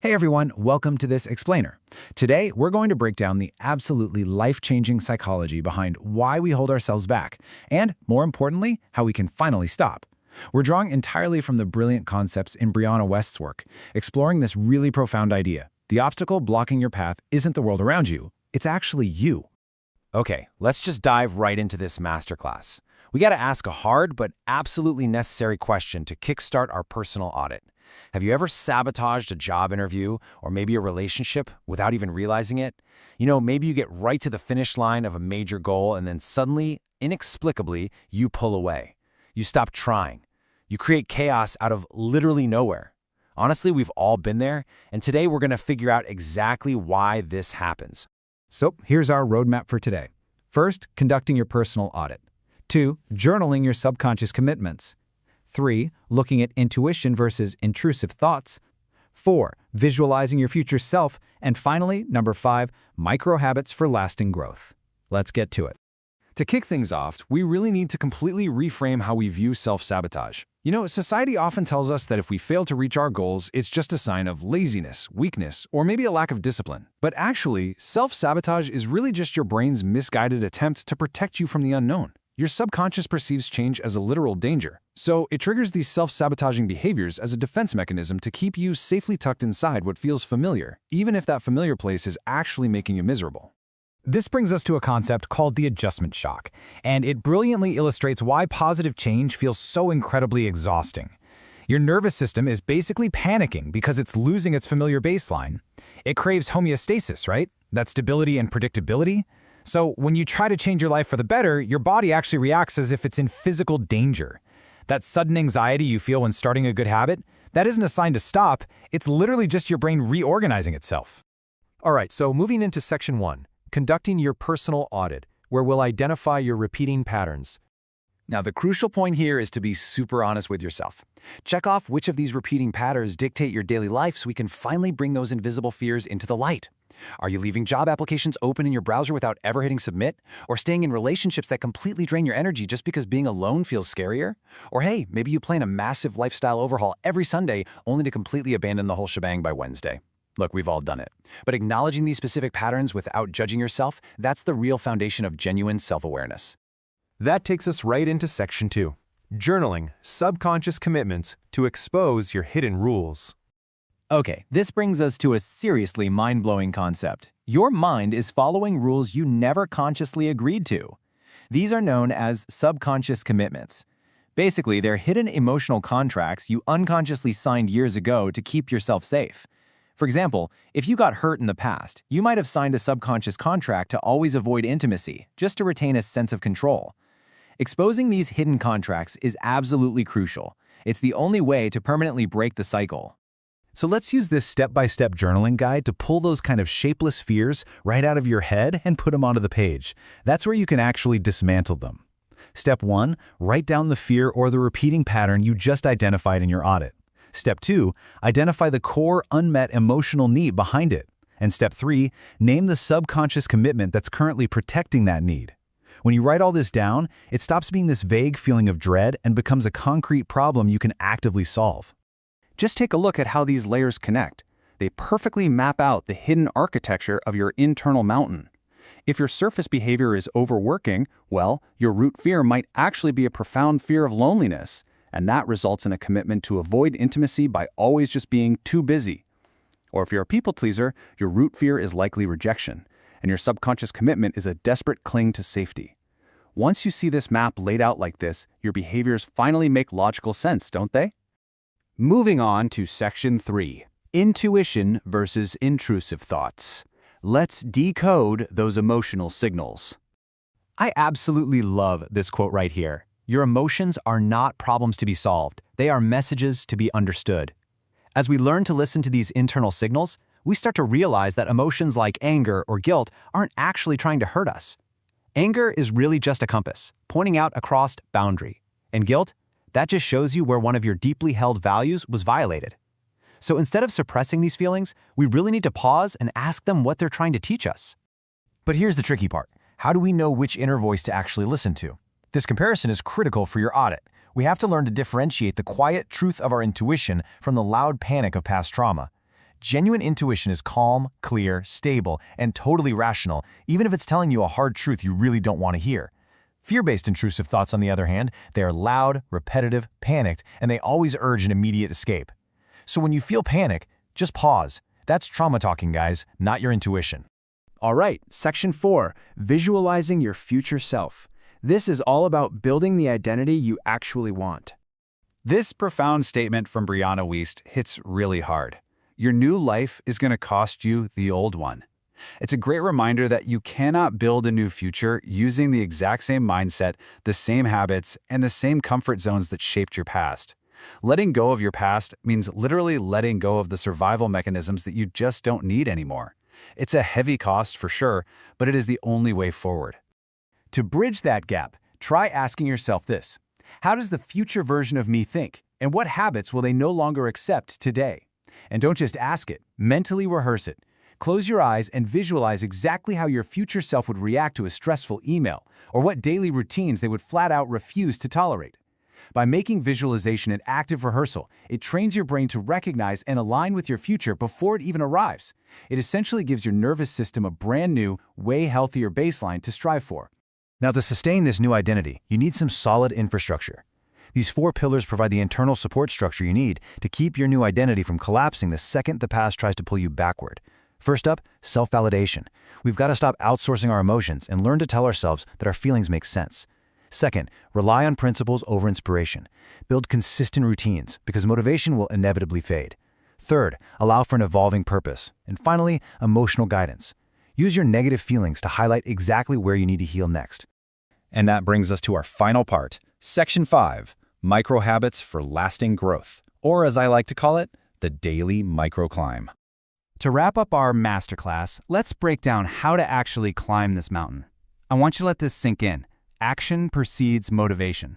Hey everyone, welcome to this explainer. Today, we're going to break down the absolutely life-changing psychology behind why we hold ourselves back, and, more importantly, how we can finally stop. We're drawing entirely from the brilliant concepts in Brianna Wiest's work, exploring this really profound idea. The obstacle blocking your path isn't the world around you, it's actually you. Okay, let's just dive right into this masterclass. We gotta ask a hard but absolutely necessary question to kickstart our personal audit. Have you ever sabotaged a job interview or maybe a relationship without even realizing it? Maybe you get right to the finish line of a major goal and then suddenly, inexplicably, you pull away. You stop trying. You create chaos out of literally nowhere. Honestly, we've all been there, and today we're gonna figure out exactly why this happens. So, here's our roadmap for today. First, conducting your personal audit. 2, journaling your subconscious commitments. 3, looking at intuition versus intrusive thoughts. 4, visualizing your future self. And finally, number 5, micro habits for lasting growth. Let's get to it. To kick things off, we really need to completely reframe how we view self-sabotage. Society often tells us that if we fail to reach our goals, it's just a sign of laziness, weakness, or maybe a lack of discipline. But actually, self-sabotage is really just your brain's misguided attempt to protect you from the unknown. Your subconscious perceives change as a literal danger, so it triggers these self-sabotaging behaviors as a defense mechanism to keep you safely tucked inside what feels familiar, even if that familiar place is actually making you miserable. This brings us to a concept called the adjustment shock, and it brilliantly illustrates why positive change feels so incredibly exhausting. Your nervous system is basically panicking because it's losing its familiar baseline. It craves homeostasis, right? That stability and predictability. So when you try to change your life for the better, your body actually reacts as if it's in physical danger. That sudden anxiety you feel when starting a good habit, that isn't a sign to stop, it's literally just your brain reorganizing itself. All right, so moving into section 1, conducting your personal audit, where we'll identify your repeating patterns. Now, the crucial point here is to be super honest with yourself. Check off which of these repeating patterns dictate your daily life so we can finally bring those invisible fears into the light. Are you leaving job applications open in your browser without ever hitting submit? Or staying in relationships that completely drain your energy just because being alone feels scarier? Or hey, maybe you plan a massive lifestyle overhaul every Sunday only to completely abandon the whole shebang by Wednesday. Look, we've all done it. But acknowledging these specific patterns without judging yourself, that's the real foundation of genuine self-awareness. That takes us right into section 2, journaling subconscious commitments to expose your hidden rules. Okay, this brings us to a seriously mind-blowing concept. Your mind is following rules you never consciously agreed to. These are known as subconscious commitments. Basically, they're hidden emotional contracts you unconsciously signed years ago to keep yourself safe. For example, if you got hurt in the past, you might have signed a subconscious contract to always avoid intimacy, just to retain a sense of control. Exposing these hidden contracts is absolutely crucial. It's the only way to permanently break the cycle. So let's use this step-by-step journaling guide to pull those kind of shapeless fears right out of your head and put them onto the page. That's where you can actually dismantle them. Step 1, write down the fear or the repeating pattern you just identified in your audit. Step 2, identify the core unmet emotional need behind it. And step 3, name the subconscious commitment that's currently protecting that need. When you write all this down, it stops being this vague feeling of dread and becomes a concrete problem you can actively solve. Just take a look at how these layers connect. They perfectly map out the hidden architecture of your internal mountain. If your surface behavior is overworking, well, your root fear might actually be a profound fear of loneliness, and that results in a commitment to avoid intimacy by always just being too busy. Or if you're a people pleaser, your root fear is likely rejection, and your subconscious commitment is a desperate cling to safety. Once you see this map laid out like this, your behaviors finally make logical sense, don't they? Moving on to section 3, intuition versus intrusive thoughts. Let's decode those emotional signals. I absolutely love this quote right here. Your emotions are not problems to be solved. They are messages to be understood. As we learn to listen to these internal signals, we start to realize that emotions like anger or guilt aren't actually trying to hurt us. Anger is really just a compass, pointing out a crossed boundary. And guilt? That just shows you where one of your deeply held values was violated. So instead of suppressing these feelings, we really need to pause and ask them what they're trying to teach us. But here's the tricky part. How do we know which inner voice to actually listen to? This comparison is critical for your audit. We have to learn to differentiate the quiet truth of our intuition from the loud panic of past trauma. Genuine intuition is calm, clear, stable, and totally rational, even if it's telling you a hard truth you really don't want to hear. Fear-based intrusive thoughts, on the other hand, they are loud, repetitive, panicked, and they always urge an immediate escape. So when you feel panic, just pause. That's trauma talking, guys, not your intuition. All right, Section 4, visualizing your future self. This is all about building the identity you actually want. This profound statement from Brianna Wiest hits really hard. Your new life is going to cost you the old one. It's a great reminder that you cannot build a new future using the exact same mindset, the same habits, and the same comfort zones that shaped your past. Letting go of your past means literally letting go of the survival mechanisms that you just don't need anymore. It's a heavy cost for sure, but it is the only way forward. To bridge that gap, try asking yourself this: how does the future version of me think, and what habits will they no longer accept today? And don't just ask it, mentally rehearse it. Close your eyes and visualize exactly how your future self would react to a stressful email, or what daily routines they would flat out refuse to tolerate. By making visualization an active rehearsal, it trains your brain to recognize and align with your future before it even arrives. It essentially gives your nervous system a brand new, way healthier baseline to strive for. Now, to sustain this new identity, you need some solid infrastructure. These 4 pillars provide the internal support structure you need to keep your new identity from collapsing the second the past tries to pull you backward. First up, self-validation. We've got to stop outsourcing our emotions and learn to tell ourselves that our feelings make sense. Second, rely on principles over inspiration. Build consistent routines, because motivation will inevitably fade. Third, allow for an evolving purpose. And finally, emotional guidance. Use your negative feelings to highlight exactly where you need to heal next. And that brings us to our final part, Section 5, Micro Habits for Lasting Growth, or as I like to call it, the daily microclimb. To wrap up our masterclass, let's break down how to actually climb this mountain. I want you to let this sink in. Action precedes motivation.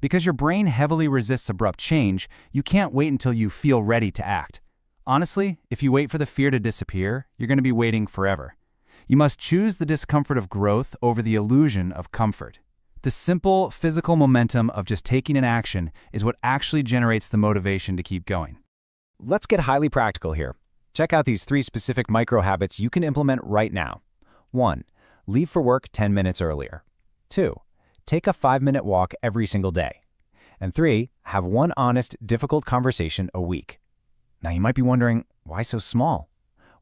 Because your brain heavily resists abrupt change, you can't wait until you feel ready to act. Honestly, if you wait for the fear to disappear, you're going to be waiting forever. You must choose the discomfort of growth over the illusion of comfort. The simple physical momentum of just taking an action is what actually generates the motivation to keep going. Let's get highly practical here. Check out these 3 specific micro habits you can implement right now. 1. Leave for work 10 minutes earlier. 2. Take a 5-minute walk every single day. And 3. Have one honest, difficult conversation a week. Now you might be wondering, why so small?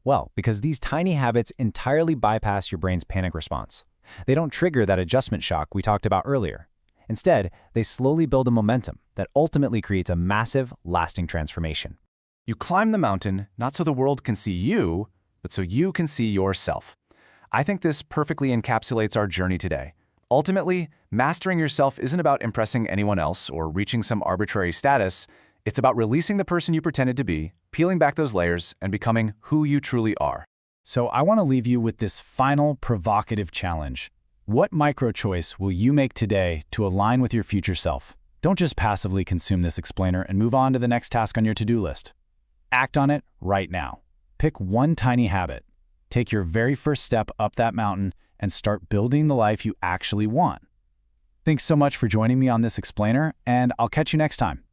Well, because these tiny habits entirely bypass your brain's panic response. They don't trigger that adjustment shock we talked about earlier. Instead, they slowly build a momentum that ultimately creates a massive, lasting transformation. You climb the mountain not so the world can see you, but so you can see yourself. I think this perfectly encapsulates our journey today. Ultimately, mastering yourself isn't about impressing anyone else or reaching some arbitrary status. It's about releasing the person you pretended to be, peeling back those layers, and becoming who you truly are. So I want to leave you with this final provocative challenge. What micro-choice will you make today to align with your future self? Don't just passively consume this explainer and move on to the next task on your to-do list. Act on it right now. Pick one tiny habit. Take your very first step up that mountain and start building the life you actually want. Thanks so much for joining me on this explainer, and I'll catch you next time.